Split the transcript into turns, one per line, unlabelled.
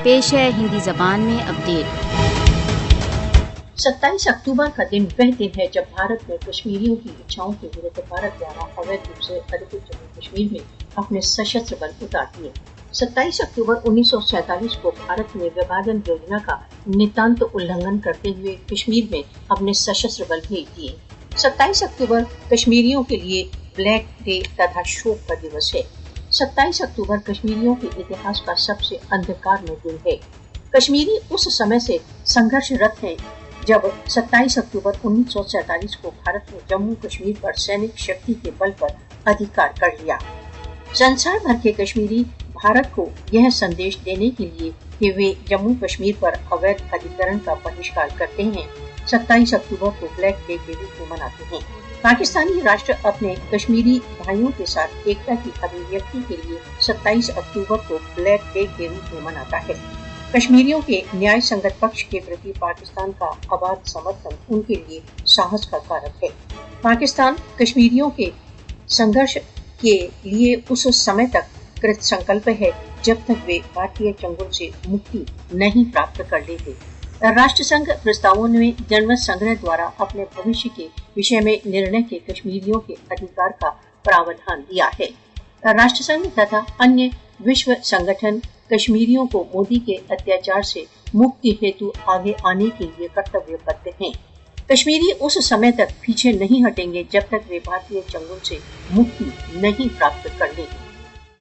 پیش ہے ہندی زبان میں اپڈیٹ۔
27 اکتوبر کا دن وہ دن ہے جب بھارت میں کشمیریوں کی اچھاؤں کے ورودھ بھارت دوارا اویدھ روپ سے ادھکت جموں کشمیر میں اپنے سشستر بل اتار دیے۔ 27 اکتوبر 1947 کو بھارت نے وبھاجن یوجنا کا نتانت النگھن کرتے ہوئے کشمیر میں اپنے سشستر بل بھیج دیے۔ 27 اکتوبر کشمیریوں کے لیے بلیک ڈے تتھا شوک کا دِوس ہے۔ 27 اکتوبر کشمیریوں کے اتہاس کا سب سے اندھکار میں دن ہے۔ کشمیری اس سمے سے سنگھرش رت ہیں جب 27 اکتوبر 1947 کو بھارت نے جموں کشمیر پر سینک شکتی کے بل پر ادھیکار کر لیا۔ سنسار بھر کے کشمیری بھارت کو یہ سندیش دینے کے لیے کہ وہ جموں کشمیر پر اویدھ ادھیکرن کا بہشکار کرتے ہیں، 27 اکتوبر کو بلیک ڈے کے روپ میں مناتے ہیں۔ پاکستانی راشٹر اپنے کشمیری بھائیوں کے ساتھ ایکتا کی ابھیویکتی کے لیے 27 اکتوبر کو بلیک ڈے کے روپ میں مناتا ہے۔ کشمیریوں کے نیائے سنگت پکش کے پرتی پاکستان کا اباد سمرتھن ان کے لیے ساہس کا کارک ہے۔ پاکستان کشمیریوں کے سنگھرش کے لیے اس سمے تک کرت سنکلپ ہے جب تک وہ بھارتیہ چنگل سے مکتی نہیں پراپت کر لیتے۔ راشٹر سنگھ پرستاووں میں جنمت سنگرہ دوارا اپنے بھوشیہ کے وشے میں نرنے کے کشمیریوں کے ادھیکار کا پراودھان دیا ہے۔ راشٹر سنگھ تتھا انیہ وشو سنگٹھن کشمیریوں کو مودی کے اتیاچار سے مکتی ہیتو آگے آنے کے لیے کرتویہ بدھ ہیں۔ کشمیری اس سمے تک پیچھے نہیں ہٹیں گے جب تک وہ بھارتیہ چنگل سے مکتی نہیں پراپت کر لیں گے۔